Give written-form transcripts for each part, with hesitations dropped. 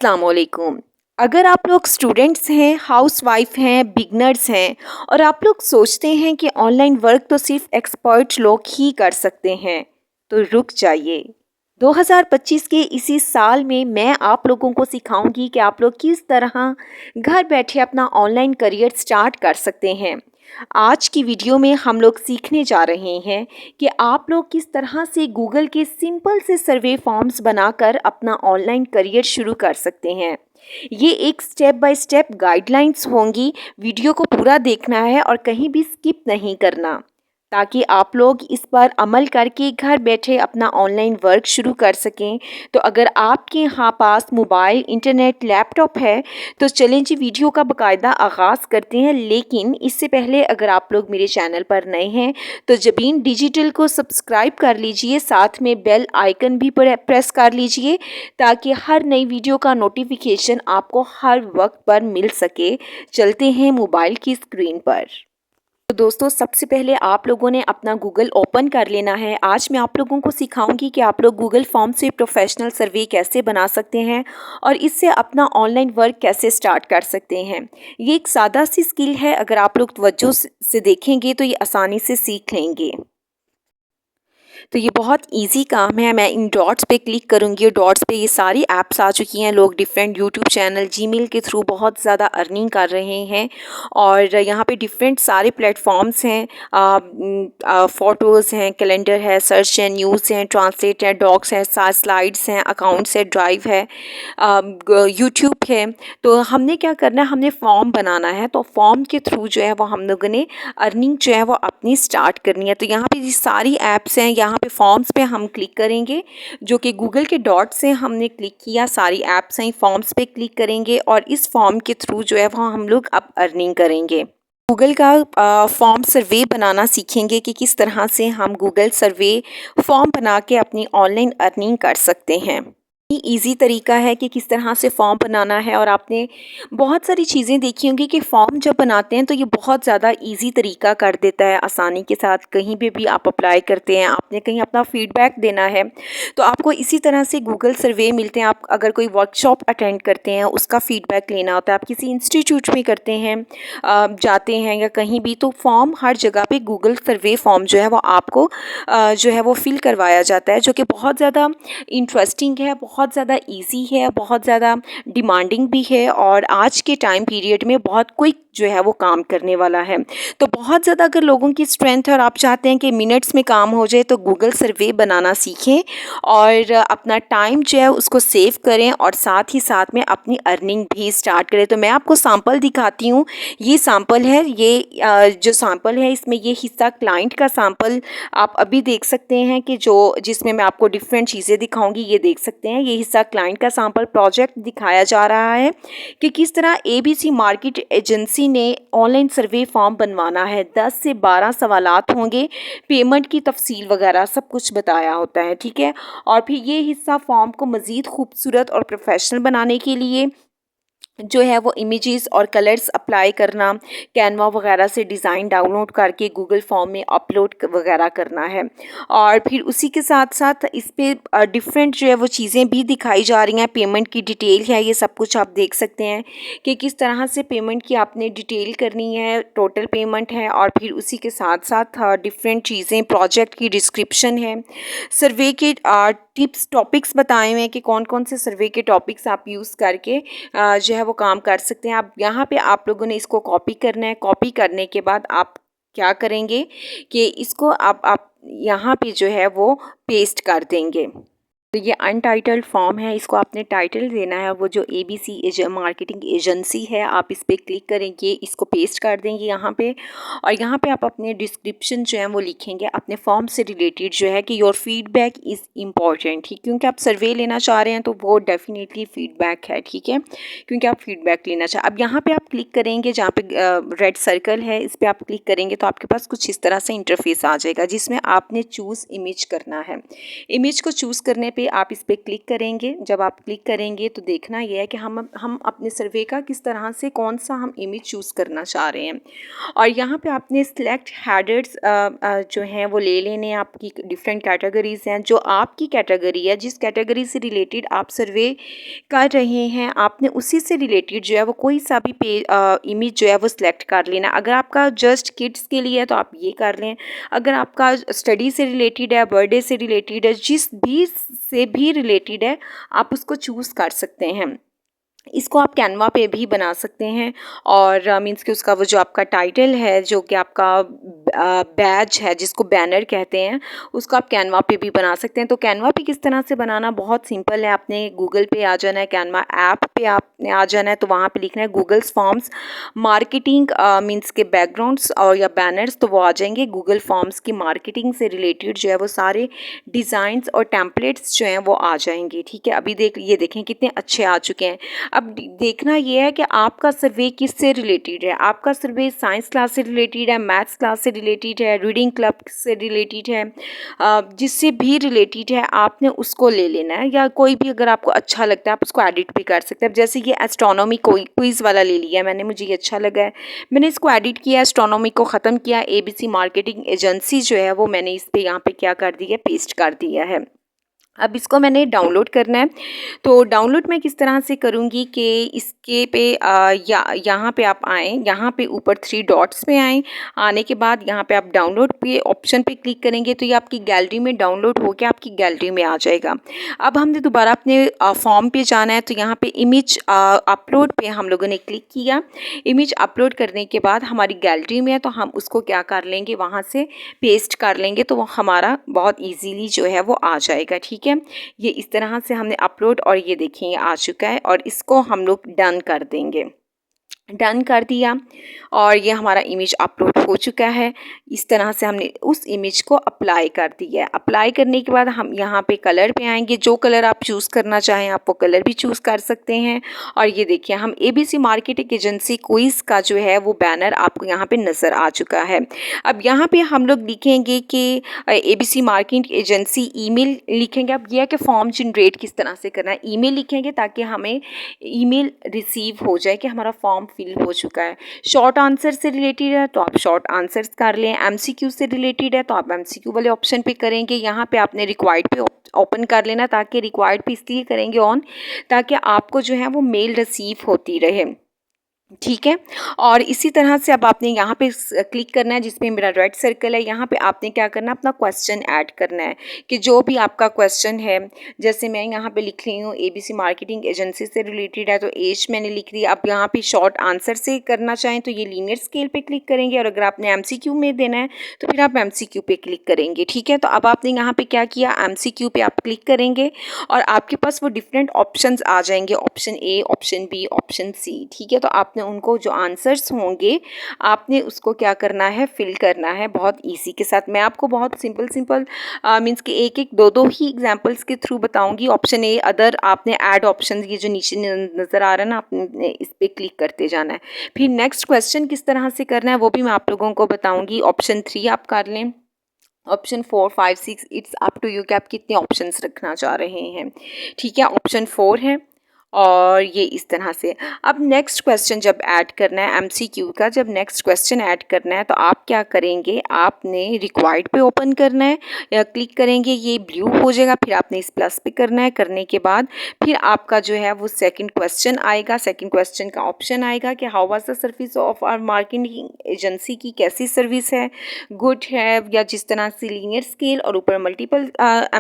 अस्सलाम वालेकुम। अगर आप लोग स्टूडेंट्स हैं, हाउसवाइफ हैं, बिगनर्स हैं और आप लोग सोचते हैं कि ऑनलाइन वर्क तो सिर्फ एक्सपर्ट लोग ही कर सकते हैं, तो रुक जाइए। 2025 के इसी साल में मैं आप लोगों को सिखाऊंगी कि आप लोग किस तरह घर बैठे अपना ऑनलाइन करियर स्टार्ट कर सकते हैं। आज की वीडियो में हम लोग सीखने जा रहे हैं कि आप लोग किस तरह से गूगल के सिंपल से सर्वे फॉर्म्स बनाकर अपना ऑनलाइन करियर शुरू कर सकते हैं। ये एक स्टेप बाय स्टेप गाइडलाइंस होंगी। वीडियो को पूरा देखना है और कहीं भी स्किप नहीं करना, ताकि आप लोग इस पर अमल करके घर बैठे अपना ऑनलाइन वर्क शुरू कर सकें। तो अगर आपके यहाँ पास मोबाइल, इंटरनेट, लैपटॉप है तो चलें जी वीडियो का बाकायदा आगाज़ करते हैं। लेकिन इससे पहले अगर आप लोग मेरे चैनल पर नए हैं तो जबीन डिजिटल को सब्सक्राइब कर लीजिए, साथ में बेल आइकन भी प्रेस कर लीजिए ताकि हर नई वीडियो का नोटिफिकेशन आपको हर वक्त पर मिल सके। चलते हैं मोबाइल की स्क्रीन पर। तो दोस्तों, सबसे पहले आप लोगों ने अपना गूगल ओपन कर लेना है। आज मैं आप लोगों को सिखाऊंगी कि आप लोग गूगल फॉर्म से प्रोफेशनल सर्वे कैसे बना सकते हैं और इससे अपना ऑनलाइन वर्क कैसे स्टार्ट कर सकते हैं। ये एक सादा सी स्किल है, अगर आप लोग तवज्जो से देखेंगे तो ये आसानी से सीख लेंगे। तो ये बहुत इजी काम है। मैं इन डॉट्स पे क्लिक करूँगी और डॉट्स पे ये सारी ऐप्स आ चुकी हैं। लोग डिफरेंट यूट्यूब चैनल, जीमेल के थ्रू बहुत ज़्यादा अर्निंग कर रहे हैं और यहाँ पे डिफरेंट सारे प्लेटफॉर्म्स हैं। फ़ोटोज़ हैं, कैलेंडर है, सर्च है, न्यूज़ हैं, ट्रांसलेट है, डॉक्स हैं, स्लाइड्स हैं, अकाउंट्स है, ड्राइव है, यूट्यूब है। तो हमने क्या करना है, हमने फॉर्म बनाना है। तो फॉर्म के थ्रू जो है वो हम लोगों ने अर्निंग जो है वो अपनी स्टार्ट करनी है। तो यहाँ पे ये सारी ऐप्स हैं। यहाँ पे फॉर्म्स पे हम क्लिक करेंगे, जो कि गूगल के डॉट से हमने क्लिक किया। सारी ऐप्स हैं, फॉर्म्स पे क्लिक करेंगे और इस फॉर्म के थ्रू जो है वो हम लोग अब अर्निंग करेंगे। गूगल का फॉर्म सर्वे बनाना सीखेंगे कि किस तरह से हम गूगल सर्वे फॉर्म बना के अपनी ऑनलाइन अर्निंग कर सकते हैं। इजी तरीका है कि किस तरह से फॉर्म बनाना है। और आपने बहुत सारी चीज़ें देखी होंगी कि फॉर्म जब बनाते हैं तो ये बहुत ज़्यादा इजी तरीका कर देता है। आसानी के साथ कहीं पे भी आप अप्लाई करते हैं, आपने कहीं अपना फीडबैक देना है तो आपको इसी तरह से गूगल सर्वे मिलते हैं। आप अगर कोई वर्कशॉप अटेंड करते हैं, उसका फीडबैक लेना होता है, आप किसी इंस्टीट्यूट में करते हैं, जाते हैं या कहीं भी, तो फॉर्म हर जगह पे गूगल सर्वे फॉर्म जो है वो आपको जो है वो फिल करवाया जाता है, जो कि बहुत ज़्यादा इंटरेस्टिंग है, बहुत ज़्यादा इजी है, बहुत ज़्यादा डिमांडिंग भी है और आज के टाइम पीरियड में बहुत क्विक जो है वो काम करने वाला है। तो बहुत ज़्यादा अगर लोगों की स्ट्रेंथ है और आप चाहते हैं कि मिनट्स में काम हो जाए, तो गूगल सर्वे बनाना सीखें और अपना टाइम जो है उसको सेव करें और साथ ही साथ में अपनी अर्निंग भी स्टार्ट करें। तो मैं आपको सैंपल दिखाती हूँ। ये सैंपल है, ये जो सैंपल है इसमें ये हिस्सा क्लाइंट का सैंपल आप अभी देख सकते हैं कि जिसमें मैं आपको डिफरेंट चीज़ें दिखाऊंगी। ये देख सकते हैं, ये हिस्सा क्लाइंट का सैंपल प्रोजेक्ट दिखाया जा रहा है कि किस तरह एबीसी मार्केट एजेंसी ने ऑनलाइन सर्वे फॉर्म बनवाना है। 10 से 12 सवालात होंगे, पेमेंट की तफसील वगैरह सब कुछ बताया होता है, ठीक है। और फिर ये हिस्सा फॉर्म को मज़ीद खूबसूरत और प्रोफेशनल बनाने के लिए जो है वो इमेजेस और कलर्स अप्लाई करना, कैनवा वगैरह से डिज़ाइन डाउनलोड करके गूगल फॉर्म में अपलोड वगैरह करना है। और फिर उसी के साथ साथ इस पर डिफरेंट जो है वो चीज़ें भी दिखाई जा रही हैं। पेमेंट की डिटेल है, ये सब कुछ आप देख सकते हैं कि किस तरह से पेमेंट की आपने डिटेल करनी है, टोटल पेमेंट है। और फिर उसी के साथ साथ डिफरेंट चीज़ें, प्रोजेक्ट की डिस्क्रिप्शन है, सर्वे के टिप्स, टॉपिक्स बताए हुए हैं कि कौन कौन से सर्वे के टॉपिक्स आप यूज़ करके जो है वो काम कर सकते हैं। आप यहाँ पे आप लोगों ने इसको कॉपी करना है। कॉपी करने के बाद आप क्या करेंगे कि इसको आप यहाँ पे जो है वो पेस्ट कर देंगे। तो ये अनटाइटल्ड फॉर्म है, इसको आपने टाइटल देना है। वो जो एबीसी मार्केटिंग एजेंसी है, आप इस पर क्लिक करेंगे, इसको पेस्ट कर देंगे यहाँ पे। और यहाँ पे आप अपने डिस्क्रिप्शन जो है वो लिखेंगे अपने फॉर्म से रिलेटेड, जो है कि योर फीडबैक इज़ इम्पॉर्टेंट, ठीक, क्योंकि आप सर्वे लेना चाह रहे हैं तो वो डेफिनेटली फीडबैक है, ठीक है, क्योंकि आप फीडबैक लेना चाह। अब यहाँ पर आप क्लिक करेंगे, जहाँ पे रेड सर्कल है इस पर आप क्लिक करेंगे तो आपके पास कुछ इस तरह से इंटरफेस आ जाएगा, जिसमें आपने चूज़ इमेज करना है। इमेज को चूज़ करने पे आप इस पर क्लिक करेंगे। जब आप क्लिक करेंगे तो देखना ये है कि हम अपने सर्वे का किस तरह से कौन सा हम इमेज चूज़ करना चाह रहे हैं। और यहाँ पे आपने सिलेक्ट हेडर्स जो हैं वो ले लेने हैं। आपकी डिफरेंट कैटेगरीज़ हैं, जो आपकी कैटेगरी है, जिस कैटेगरी से रिलेटेड आप सर्वे कर रहे हैं, आपने उसी से रिलेटेड जो है वो कोई सा भी इमेज जो है वो सिलेक्ट कर लेना। अगर आपका जस्ट किड्स के लिए है तो आप ये कर लें। अगर आपका स्टडी से रिलेटेड है, बर्थडे से रिलेटेड है, जिस भी से भी रिलेटेड है, आप उसको चूज़ कर सकते हैं। इसको आप कैनवा पे भी बना सकते हैं और मींस कि उसका वो जो आपका टाइटल है, जो कि आपका बैज है, जिसको बैनर कहते हैं, उसको आप कैनवा पे भी बना सकते हैं। तो कैनवा पे किस तरह से बनाना, बहुत सिंपल है। आपने गूगल पे आ जाना है, कैनवा ऐप पे आपने आ जाना है, तो वहाँ पे लिखना है गूगल्स फॉर्म्स मार्केटिंग मींस के बैकग्राउंड्स और या बैनर्स, तो वो आ जाएंगे। गूगल फॉर्म्स की मार्केटिंग से रिलेटेड जो है वो सारे डिज़ाइंस और टेम्पलेट्स जो हैं वो आ जाएंगे। ठीक है, अभी ये देखें कितने अच्छे आ चुके हैं। अब देखना ये है कि आपका सर्वे किससे रिलेटेड है। आपका सर्वे साइंस क्लास से रिलेटेड है, मैथ्स क्लास से रिलेटेड है, रीडिंग क्लब से रिलेटेड है, जिससे भी रिलेटेड है आपने उसको ले लेना है। या कोई भी अगर आपको अच्छा लगता है आप उसको एडिट भी कर सकते हैं। जैसे ये एस्ट्रोनॉमी कोई क्विज़ वाला ले लिया मैंने, मुझे ये अच्छा लगा है, मैंने इसको एडिट किया, एस्ट्रोनॉमी को ख़त्म किया। ABC मार्केटिंग एजेंसी जो है वो मैंने इस पर यहाँ पे क्या कर दिया, पेस्ट कर दिया है। अब इसको मैंने डाउनलोड करना है। तो डाउनलोड मैं किस तरह से करूँगी कि इसके पे यहाँ पे आप आएँ, यहाँ पे ऊपर 3 डॉट्स पे आएँ। आने के बाद यहाँ पे आप डाउनलोड पे ऑप्शन पे क्लिक करेंगे तो ये आपकी गैलरी में डाउनलोड होकर आपकी गैलरी में आ जाएगा। अब हमने दोबारा अपने फॉर्म पे जाना है, तो यहाँ पे इमेज अपलोड पे हम लोगों ने क्लिक किया। इमेज अपलोड करने के बाद हमारी गैलरी में है, तो हम उसको क्या कर लेंगे, वहाँ से पेस्ट कर लेंगे, तो वो हमारा बहुत ईजीली जो है वो आ जाएगा। ठीक है, ये इस तरह से हमने अपलोड, और ये देखिए ये आ चुका है, और इसको हम लोग डन कर देंगे। डन कर दिया और ये हमारा इमेज अपलोड हो चुका है। इस तरह से हमने उस इमेज को अप्लाई कर दिया है। अप्लाई करने के बाद हम यहाँ पे कलर पे आएंगे। जो कलर आप चूज़ करना चाहें आप वो कलर भी चूज़ कर सकते हैं। और ये देखिए हम ABC मार्केटिंग एजेंसी क्विज़ का जो है वो बैनर आपको यहाँ पे नज़र आ चुका है। अब यहाँ पे हम लोग लिखेंगे कि ABC मार्केटिंग एजेंसी ईमेल लिखेंगे। अब यह है कि फॉर्म जनरेट किस तरह से करना है, ईमेल लिखेंगे ताकि हमें ईमेल रिसीव हो जाए कि हमारा फॉर्म फिल हो चुका है। शॉर्ट आंसर से रिलेटेड है तो आप शॉर्ट आंसर्स कर लें। MCQ से रिलेटेड है तो आप MCQ वाले ऑप्शन पे करेंगे। यहाँ पे आपने रिक्वायर्ड पे ओपन कर लेना, ताकि रिक्वायर्ड पे इसलिए करेंगे ऑन, ताकि आपको जो है वो मेल रिसीव होती रहे। ठीक है, और इसी तरह से अब आपने यहाँ पे क्लिक करना है जिसमें मेरा रेड सर्कल है। यहाँ पे आपने क्या करना है, अपना क्वेश्चन ऐड करना है कि जो भी आपका क्वेश्चन है, जैसे मैं यहाँ पे लिख रही हूँ ABC मार्केटिंग एजेंसी से रिलेटेड है तो एज मैंने लिख दी। अब यहाँ पे शॉर्ट आंसर से करना चाहें तो ये लीनियर स्केल पे क्लिक करेंगे, और अगर आपने MCQ में देना है तो फिर आप MCQ पे क्लिक करेंगे। ठीक है, तो अब आपने यहाँ पे क्या किया, MCQ पे आप क्लिक करेंगे और आपके पास वो डिफरेंट ऑप्शन आ जाएंगे, option A, option B, option C। ठीक है, तो आपने उनको जो आंसर्स होंगे आपने उसको क्या करना है, फिल करना है बहुत इजी के साथ। मैं आपको बहुत सिंपल मींस कि एक दो ही एग्जांपल्स के थ्रू बताऊंगी। ऑप्शन A अदर, आपने ऐड ऑप्शन, ये जो नीचे नज़र आ रहा है ना, आपने इस पर क्लिक करते जाना है। फिर नेक्स्ट क्वेश्चन किस तरह से करना है वो भी मैं आप लोगों को बताऊँगी। ऑप्शन 3 आप कर लें, option 4, 5, 6 it's up to you कि आप कितने ऑप्शंस रखना चाह रहे हैं। ठीक है, ऑप्शन 4 है और ये इस तरह से। अब नेक्स्ट क्वेश्चन जब ऐड करना है MCQ का, जब नेक्स्ट क्वेश्चन ऐड करना है तो आप क्या करेंगे, आपने रिक्वायर्ड पे ओपन करना है या क्लिक करेंगे, ये ब्लू हो जाएगा, फिर आपने इस प्लस पे करना है। करने के बाद फिर आपका जो है वो सेकंड क्वेश्चन आएगा। सेकंड क्वेश्चन का ऑप्शन आएगा कि how was the service of our marketing agency, की कैसी सर्विस है, गुड है, या जिस तरह से लीनियर स्केल, और ऊपर मल्टीपल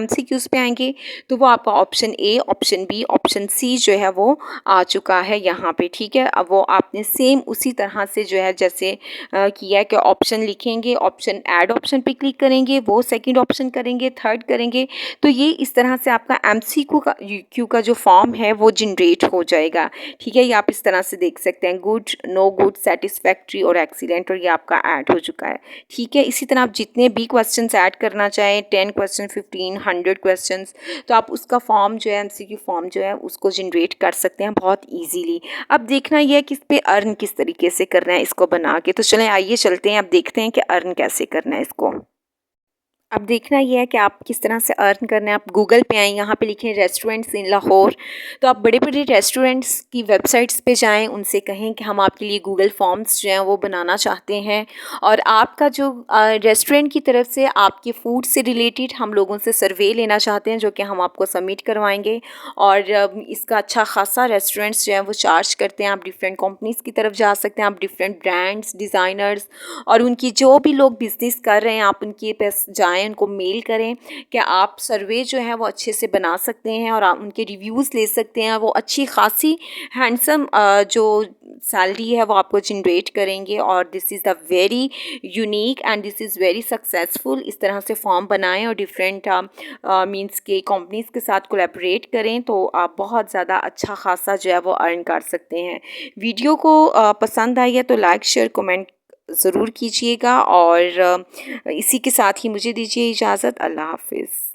MCQs पे आएंगे तो वो आपका option A, option B, option C जो है वो आ चुका है यहाँ पे। ठीक है, अब वो आपने सेम उसी तरह से जो है जैसे किया है कि ऑप्शन लिखेंगे, ऑप्शन ऐड ऑप्शन पे क्लिक करेंगे, वो सेकंड ऑप्शन करेंगे, थर्ड करेंगे, तो ये इस तरह से आपका MCQ का जो फॉर्म है वो जनरेट हो जाएगा। ठीक है, ये आप इस तरह से देख सकते हैं, गुड, नो गुड, सेटिस्फैक्ट्री और एक्सीलेंट, और ये आपका ऐड हो चुका है। ठीक है, इसी तरह आप जितने भी क्वेश्चन ऐड करना चाहें, 10 क्वेश्चन, 15, 100 क्वेश्चन, तो आप उसका फॉर्म जो है, MCQ फॉर्म जो है उसको जनरेट कर सकते हैं बहुत इजीली। अब देखना यह है कि इस पे अर्न किस तरीके से करना है इसको बना के। तो चलें आइए चलते हैं, अब देखते हैं कि अर्न कैसे करना है इसको। अब देखना ये है कि आप किस तरह से अर्न करना है। आप गूगल पे आएँ, यहाँ पे लिखें रेस्टोरेंट्स इन लाहौर, तो आप बड़े-बड़े रेस्टोरेंट्स की वेबसाइट्स पे जाएँ, उनसे कहें कि हम आपके लिए गूगल फॉर्म्स जो हैं वो बनाना चाहते हैं, और आपका जो रेस्टोरेंट की तरफ से आपके फूड से रिलेटेड हम लोगों से सर्वे लेना चाहते हैं, जो कि हम आपको सबमिट करवाएँगे। और इसका अच्छा खासा रेस्टोरेंट्स जो हैं वो चार्ज करते हैं। आप डिफरेंट कंपनीज़ की तरफ जा सकते हैं, आप डिफरेंट ब्रांड्स, डिज़ाइनर्स और उनकी जो भी लोग बिज़नेस कर रहे हैं, आप उनके पास जाएँ, उनको मेल करें कि आप सर्वे जो है वो अच्छे से बना सकते हैं और आप उनके रिव्यूज़ ले सकते हैं। वो अच्छी खासी हैंडसम जो सैलरी है वो आपको जनरेट करेंगे, और this is the very unique and this is very successful. इस तरह से फॉर्म बनाएं और डिफरेंट मींस के कंपनीज़ के साथ कोलैबोरेट करें, तो आप बहुत ज़्यादा अच्छा खासा जो है वो अर्न कर सकते हैं। वीडियो को पसंद आई है तो लाइक शेयर कमेंट ज़रूर कीजिएगा, और इसी के साथ ही मुझे दीजिए इजाज़त। अल्लाह हाफ़िज़।